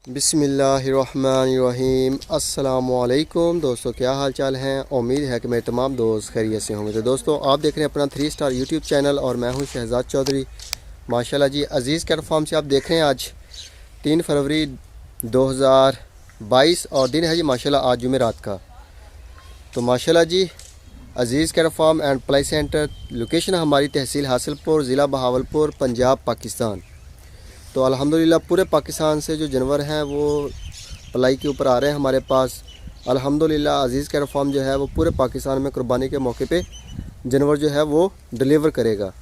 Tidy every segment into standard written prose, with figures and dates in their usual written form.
बिस्मिल्लाहिर्रहमानिर्रहीम। अस्सलामुअलैकुम दोस्तों, क्या हाल चाल हैं। उम्मीद है कि मेरे तमाम दोस्त खैरियत से होंगे। तो दोस्तों, आप देख रहे हैं अपना 3 स्टार यूट्यूब चैनल और मैं हूं शहजाद चौधरी। माशाल्लाह जी, अज़ीज़ कैट फार्म से आप देख रहे हैं आज 3 फरवरी 2022 और दिन है जी माशाल्लाह आज जुमेरात का। तो माशाल्लाह जी, अज़ीज़ कैट फार्म एंड पलाई सेंटर, लोकेशन हमारी तहसील हासिलपुर, ज़िला बहावलपुर, पंजाब, पाकिस्तान। तो अल्हम्दुलिल्लाह पूरे पाकिस्तान से जो जानवर हैं वो पलाई के ऊपर आ रहे हैं हमारे पास। अल्हम्दुलिल्लाह अज़ीज़ कैट फार्म जो है वो पूरे पाकिस्तान में कुर्बानी के मौके पे जानवर जो है वो डिलीवर करेगा।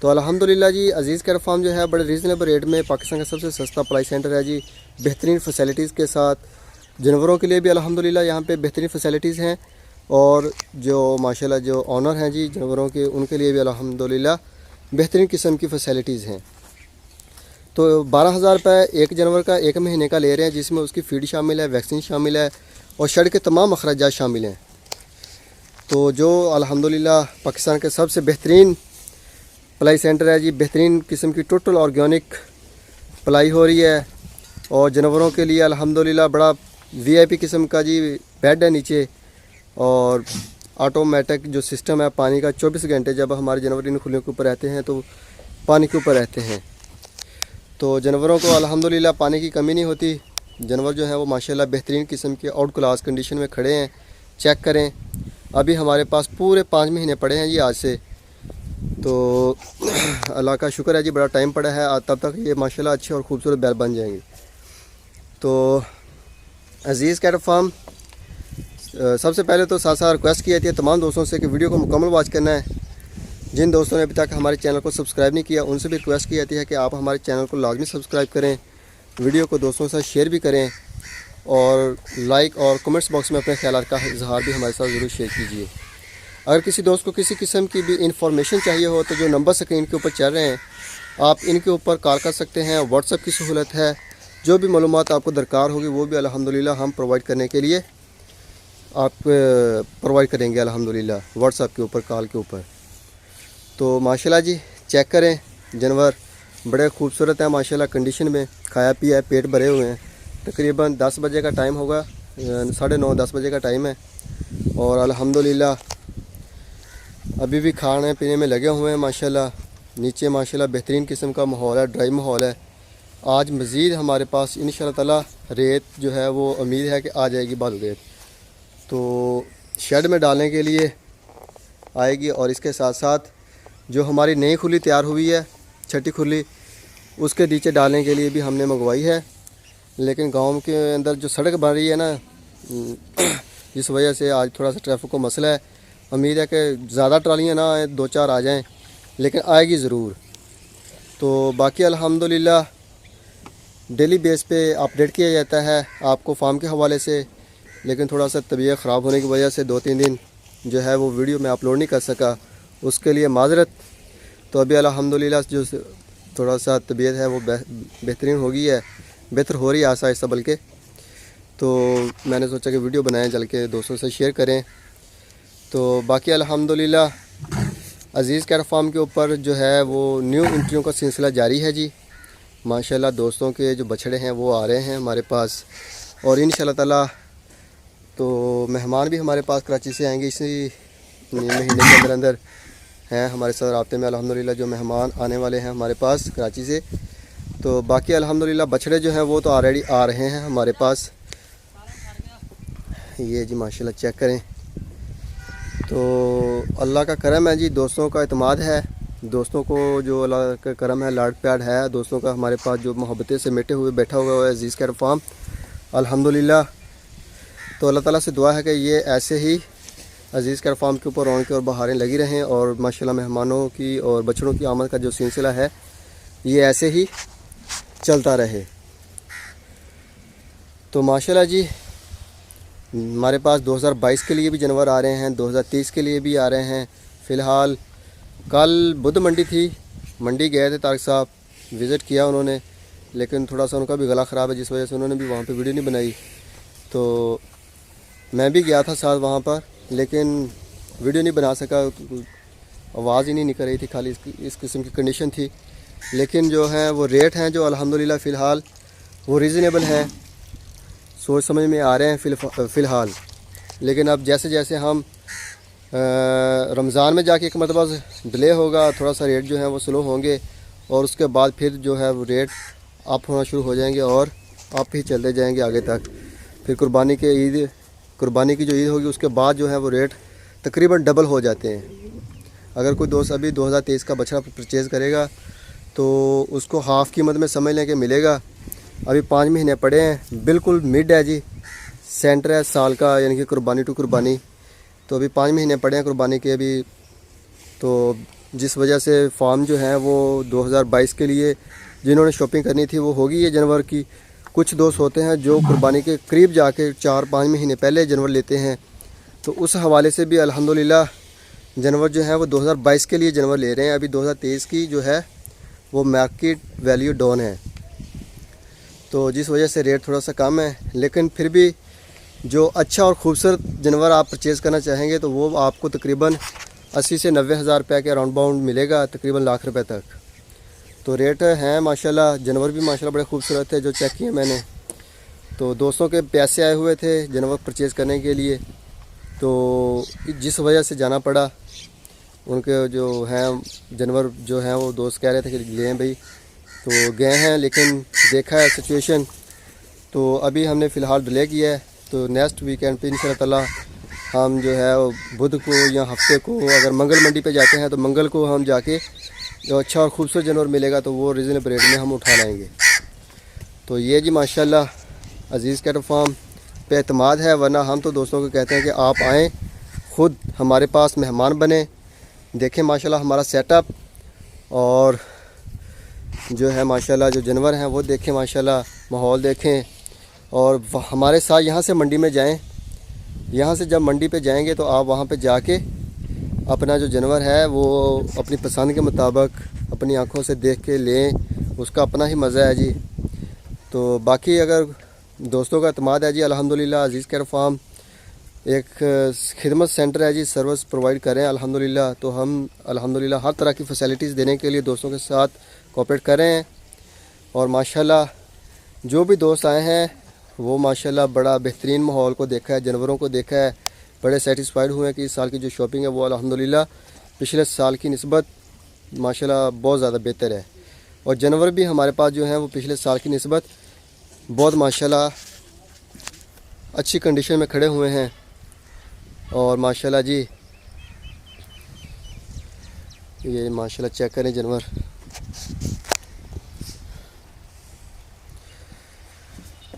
तो अल्हम्दुलिल्लाह जी, अज़ीज़ कैट फार्म जो है बड़े रीज़नेबल रेट में पाकिस्तान का सबसे सस्ता पलाई सेंटर है जी। बेहतरीन फैसिलिटीज़ के साथ जानवरों के लिए भी अल्हम्दुलिल्लाह यहाँ पे बेहतरीन फैसिलिटीज़ हैं, और जो माशाल्लाह जो ऑनर हैं जी जानवरों के, उनके लिए भी अल्हम्दुलिल्लाह बेहतरीन किस्म की फैसिलिटीज़ हैं। तो 12,000 रुपये एक जानवर का एक महीने का ले रहे हैं, जिसमें उसकी फीड शामिल है, वैक्सीन शामिल है और शेड के तमाम अखराजात शामिल हैं। तो जो अल्हम्दुलिल्लाह पाकिस्तान के सबसे बेहतरीन पलाई सेंटर है जी। बेहतरीन किस्म की टोटल ऑर्गेनिक पलाई हो रही है और जानवरों के लिए अल्हम्दुलिल्लाह बड़ा VIP किस्म का जी बेड है नीचे, और ऑटोमेटिक जो सिस्टम है पानी का 24 घंटे जब हमारे जानवर इन खुलियों के ऊपर रहते हैं तो पानी के ऊपर रहते हैं। तो जानवरों को अल्हम्दुलिल्लाह पानी की कमी नहीं होती। जानवर जो है वो माशाल्लाह बेहतरीन किस्म के आउट क्लास कंडीशन में खड़े हैं। चेक करें, अभी हमारे पास पूरे 5 महीने पड़े हैं जी आज से। तो अल्लाह का शुक्र है जी, बड़ा टाइम पड़ा है, तब तक ये माशाल्लाह अच्छे और ख़ूबसूरत बैल बन जाएंगे। तो अज़ीज़ कैट फार्म सबसे पहले तो साथ साथ रिक्वेस्ट की जाती है तमाम दोस्तों से कि वीडियो को मुकम्मल वॉच करना है। जिन दोस्तों ने अभी तक हमारे चैनल को सब्सक्राइब नहीं किया उनसे भी रिक्वेस्ट की जाती है कि आप हमारे चैनल को लाजमी सब्सक्राइब करें, वीडियो को दोस्तों से शेयर भी करें और लाइक और कमेंट्स बॉक्स में अपने ख्यालात का इजहार भी हमारे साथ ज़रूर शेयर कीजिए। अगर किसी दोस्त को किसी किस्म की भी इंफॉर्मेशन चाहिए हो तो जो नंबर स्क्रीन के ऊपर चल रहे हैं आप इनके ऊपर कॉल कर सकते हैं। व्हाट्सएप की सहूलत है, जो भी मालूमात आपको दरकार होगी वो भी अल्हम्दुलिल्लाह हम प्रोवाइड करने के लिए आप प्रोवाइड करेंगे अल्हम्दुलिल्लाह व्हाट्सएप के ऊपर, कॉल के ऊपर। तो माशाल्लाह जी, चेक करें, जानवर बड़े खूबसूरत हैं माशाल्लाह कंडीशन में, खाया पिया है, पेट भरे हुए हैं। तकरीबन 10 बजे का टाइम होगा, 9:30-10 बजे का टाइम है, और अल्हम्दुलिल्लाह अभी भी खाने पीने में लगे हुए हैं माशाल्लाह। नीचे माशाल्लाह बेहतरीन किस्म का माहौल है, ड्राई माहौल है। आज मज़ीद हमारे पास इंशाअल्लाह ताला रेत जो है वो उम्मीद है कि आ जाएगी, बालू रेत तो शेड में डालने के लिए आएगी। और इसके साथ साथ जो हमारी नई खुली तैयार हुई है, छठी खुली, उसके नीचे डालने के लिए भी हमने मंगवाई है। लेकिन गांव के अंदर जो सड़क बन रही है ना, जिस वजह से आज थोड़ा सा ट्रैफिक को मसला है। उम्मीद है कि ज़्यादा ट्रालियाँ ना आए, 2-4 आ जाएं, लेकिन आएगी ज़रूर। तो बाकी अल्हम्दुलिल्लाह डेली बेस पे अपडेट किया जाता है आपको फार्म के हवाले से, लेकिन थोड़ा सा तबीयत ख़राब होने की वजह से 2-3 दिन जो है वो वीडियो मैं अपलोड नहीं कर सका, उसके लिए माजरत। तो अभी अल्हम्दुलिल्लाह जो थोड़ा सा तबीयत है वो बेहतरीन हो गई है, बेहतर हो रही है आहिस्ता आहिस्ता बल्कि। तो मैंने सोचा कि वीडियो बनाएं, चल के दोस्तों से शेयर करें। तो बाकी अल्हम्दुलिल्लाह अज़ीज़ कैट फार्म के ऊपर जो है वो न्यू एंट्रियों का सिलसिला जारी है जी। माशाल्लाह दोस्तों के जो बछड़े हैं वो आ रहे हैं हमारे पास, और इंशाअल्लाह ताला तो मेहमान भी हमारे पास कराची से आएंगे इसी महीने के अंदर हैं हमारे साथ राब्ते में अल्हम्दुलिल्लाह। जो मेहमान आने वाले हैं हमारे पास कराची से। तो बाकी अल्हम्दुलिल्लाह बछड़े जो हैं वो तो ऑलरेडी आ रहे हैं हमारे पास। ये जी माशाल्लाह चेक करें। तो अल्लाह का करम है जी, दोस्तों का इत्मीद है, दोस्तों को जो अल्लाह का करम है, लाड प्यार है दोस्तों का हमारे पास, जो मोहब्बतें से मेटे हुए बैठा हुआ है अज़ीज़ कैट फार्म अल्हम्दुलिल्लाह। तो अल्लाह ताला से दुआ है कि ये ऐसे ही अज़ीज़ कैट फार्म के ऊपर रौनकें और बहारें लगी रहें, और माशाल्लाह मेहमानों की और बछड़ों की आमद का जो सिलसिला है ये ऐसे ही चलता रहे। तो माशाल्लाह जी, हमारे पास 2022 के लिए भी जानवर आ रहे हैं, 2023 के लिए भी आ रहे हैं। फ़िलहाल कल बुध मंडी थी, मंडी गए थे, तारिक साहब विज़िट किया उन्होंने, लेकिन थोड़ा सा उनका भी गला ख़राब है जिस वजह से उन्होंने भी वहाँ पे वीडियो नहीं बनाई। तो मैं भी गया था साथ वहाँ पर, लेकिन वीडियो नहीं बना सका, आवाज़ ही नहीं निकल रही थी, खाली इस किस्म की कंडीशन थी। लेकिन जो है वो रेट हैं जो अल्हम्दुलिल्लाह फ़िलहाल वो रीज़नेबल हैं, सोच समझ में आ रहे हैं फ़िलहाल। लेकिन अब जैसे जैसे हम रमज़ान में जाके एक मरतबा डिले होगा, थोड़ा सा रेट जो है वो स्लो होंगे और उसके बाद फिर जो है वो रेट अप होना शुरू हो जाएंगे और अप ही चलते जाएंगे आगे तक। फिर कुर्बानी की जो ईद होगी उसके बाद जो है वो रेट तकरीबन डबल हो जाते हैं। अगर कोई दोस्त अभी 2023 का बछड़ा परचेज़ करेगा तो उसको हाफ़ कीमत में समझ लें कि मिलेगा। अभी 5 महीने पड़े हैं, बिल्कुल मिड है जी, सेंटर है साल का, यानी कि कुर्बानी टू कुर्बानी। तो अभी 5 महीने पड़े हैं कुर्बानी के अभी, तो जिस वजह से फार्म जो है वो 2022 के लिए जिन्होंने शॉपिंग करनी थी वो होगी ये जानवर की। कुछ दोस्त होते हैं जो कुर्बानी के करीब जाके 4-5 महीने पहले जानवर लेते हैं, तो उस हवाले से भी अल्हम्दुलिल्लाह जानवर जो है वो 2022 के लिए जानवर ले रहे हैं। अभी 2023 की जो है वो मार्केट वैल्यू डाउन है, तो जिस वजह से रेट थोड़ा सा कम है। लेकिन फिर भी जो अच्छा और ख़ूबसूरत जानवर आप परचेज़ करना चाहेंगे तो वो आपको तकरीबन 80 से 90 हज़ार रुपये के अराउंड बाउंड मिलेगा, तकरीबन लाख रुपए तक। तो रेट हैं माशाल्लाह, जानवर भी माशाल्लाह बड़े खूबसूरत है जो चेक किए मैंने। तो दोस्तों के पैसे आए हुए थे जानवर परचेज़ करने के लिए, तो जिस वजह से जाना पड़ा। उनके जो हैं जानवर जो हैं वो दोस्त कह रहे थे कि लें भाई, तो गए हैं। लेकिन देखा है सिचुएशन, तो अभी हमने फ़िलहाल डिले किया है। तो नेक्स्ट वीकेंड पे इंशाअल्लाह ताला हम जो है वो बुध को या हफ्ते को, अगर मंगल मंडी पे जाते हैं तो मंगल को हम जाके जो अच्छा और ख़ूबसूरत जानवर मिलेगा तो वो रीज़नेबल रेट में हम उठा लाएंगे। तो ये जी माशाल्लाह अज़ीज़ कैटल फार्म पे एतमाद है, वरना हम तो दोस्तों को कहते हैं कि आप आएँ, ख़ुद हमारे पास मेहमान बने, देखें माशाल्लाह हमारा सेटअप, और जो है माशाल्लाह जो जानवर हैं वो देखें, माशाल्लाह माहौल देखें, और हमारे साथ यहाँ से मंडी में जाएं। यहाँ से जब मंडी पे जाएंगे तो आप वहाँ पे जाके अपना जो जानवर है वो अपनी पसंद के मुताबिक अपनी आँखों से देख के लें, उसका अपना ही मज़ा है जी। तो बाकी अगर दोस्तों का एतमाद है जी, अल्हम्दुलिल्लाह अज़ीज़ कैटल फार्म एक खिदमत सेंटर है जी, सर्विस प्रोवाइड करें अल्हम्दुलिल्लाह। तो हम अल्हम्दुलिल्लाह हर तरह की फ़ैसिलिटीज़ देने के लिए दोस्तों के साथ कोऑपरेट कर रहे हैं। और माशाल्लाह जो भी दोस्त आए हैं वो माशाल्लाह बड़ा बेहतरीन माहौल को देखा है, जानवरों को देखा है, बड़े सेटिस्फाइड हुए हैं कि इस साल की जो शॉपिंग है वो अल्हम्दुलिल्लाह पिछले साल की निस्बत माशाल्लाह बहुत ज़्यादा बेहतर है। और जानवर भी हमारे पास जो हैं वो पिछले साल की निस्बत बहुत माशाल्लाह अच्छी कंडीशन में खड़े हुए हैं। और माशाल्लाह जी ये माशाल्लाह चेक करें जानवर,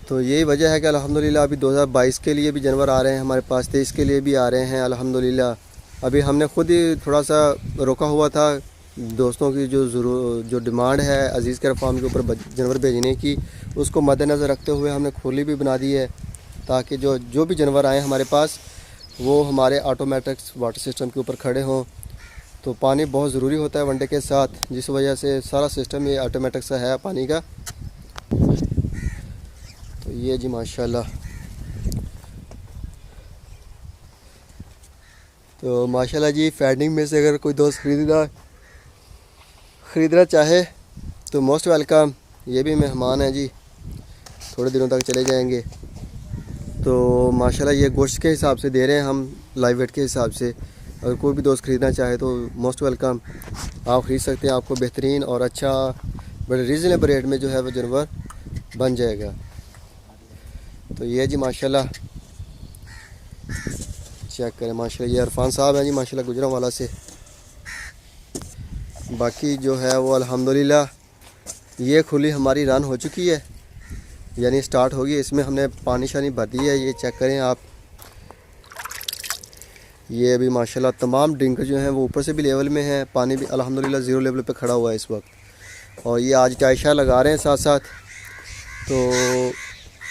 तो यही वजह है कि अल्हम्दुलिल्लाह अभी 2022 के लिए भी जानवर आ रहे हैं हमारे पास, 23 के लिए भी आ रहे हैं अल्हम्दुलिल्लाह। अभी हमने ख़ुद ही थोड़ा सा रोका हुआ था, दोस्तों की जो डिमांड है अज़ीज़ कैटल फार्म के ऊपर जानवर भेजने की, उसको मद्देनज़र रखते हुए हमने खोली भी बना दी है, ताकि जो भी जानवर आएँ हमारे पास वो हमारे ऑटोमेटिक वाटर सिस्टम के ऊपर खड़े हों। तो पानी बहुत ज़रूरी होता है वनडे के साथ, जिस वजह से सारा सिस्टम ये ऑटोमेटिक सा है पानी का। तो ये जी माशाल्लाह, तो माशाल्लाह जी फैडिंग में से अगर कोई दोस्त ख़रीदना चाहे तो मोस्ट वेलकम। ये भी मेहमान हैं जी, थोड़े दिनों तक चले जाएंगे। तो माशाल्लाह ये गोश्त के हिसाब से दे रहे हैं हम, लाइव वेट के हिसाब से। अगर कोई भी दोस्त ख़रीदना चाहे तो मोस्ट वेलकम, आप ख़रीद सकते हैं। आपको बेहतरीन और अच्छा बड़े रीज़नेबल रेट में जो है वो जानवर बन जाएगा। तो ये जी माशाल्लाह चेक करें, माशाल्लाह ये इरफान साहब हैं जी माशाल्लाह गुजरांवाला से। बाकी जो है वो अल्हम्दुलिल्लाह ये खुली हमारी रन हो चुकी है, यानी स्टार्ट होगी। इसमें हमने पानी शानी भर दी है, ये चेक करें आप। ये अभी माशाल्लाह तमाम ड्रिंकर जो हैं वो ऊपर से भी लेवल में हैं, पानी भी अल्हम्दुलिल्लाह ज़ीरो लेवल पे खड़ा हुआ है इस वक्त। और ये आज टायशा लगा रहे हैं साथ साथ, तो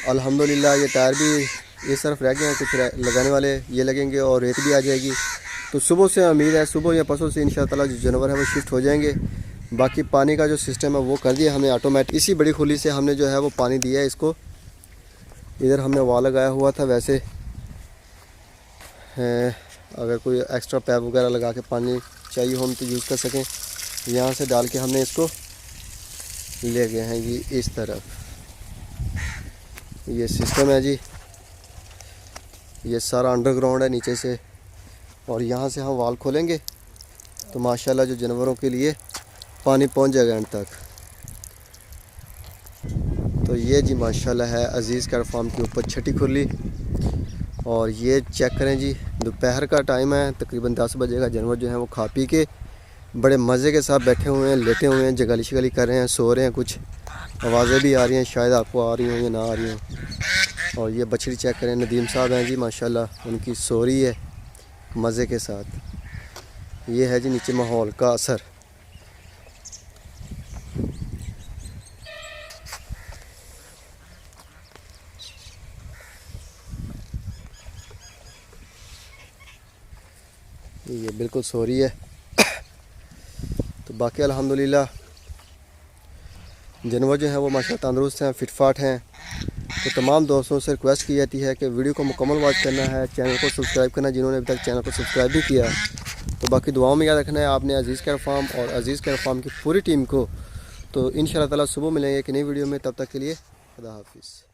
अल्हम्दुलिल्लाह ये टायर भी इस तरफ रह गए हैं, कुछ लगाने वाले ये लगेंगे और रेत भी आ जाएगी। तो सुबह से उम्मीद है सुबह या परसों से इंशाअल्लाह ताला जो जानवर है वो शिफ्ट हो जाएंगे। बाकी पानी का जो सिस्टम है वो कर दिया हमने ऑटोमेटिक, इसी बड़ी खुली से हमने जो है वो पानी दिया है इसको। इधर हमने वाल लगाया हुआ था, वैसे अगर कोई एक्स्ट्रा पैप वगैरह लगा के पानी चाहिए हो हम तो यूज़ कर सकें। यहाँ से डाल के हमने इसको ले गए हैं ये इस तरफ। ये सिस्टम है जी, ये सारा अंडरग्राउंड है नीचे से, और यहाँ से हम वाल खोलेंगे तो माशाल्लाह जो जानवरों के लिए पानी पहुँच जाएगा एंड तक। तो ये जी माशाल्लाह है अज़ीज़ कैट फार्म के ऊपर छठी खुली। और ये चेक करें जी, दोपहर का टाइम है, तकरीबन 10 बजे का। जानवर जो हैं वो खा पी के बड़े मज़े के साथ बैठे हुए हैं, लेटे हुए हैं, जगाली शगाली कर रहे हैं, सो रहे हैं। कुछ आवाज़ें भी आ रही हैं, शायद आपको आ रही हों या ना आ रही हों। और ये बछड़ी चेक करें, नदीम साहब हैं जी माशाल्लाह, उनकी सो रही है मज़े के साथ। ये है जी नीचे माहौल का असर। ये बिल्कुल सो रही है। तो बाकी अल्हम्दुलिल्लाह जानवर जो हैं वो माशाल्लाह तंदुरुस्त हैं, फिटफाट हैं। तो तमाम दोस्तों से रिक्वेस्ट की जाती है कि वीडियो को मुकम्मल वॉच करना है, चैनल को सब्सक्राइब करना जिन्होंने अभी तक चैनल को सब्सक्राइब भी किया। तो बाकी दुआओं में याद रखना है आपने अज़ीज़ कैट फार्म और अज़ीज़ कैट फार्म की पूरी टीम को। तो इंशाअल्लाह ताला सुबह मिलेंगे एक नई वीडियो में, तब तक के लिए खुदा हाफिज़।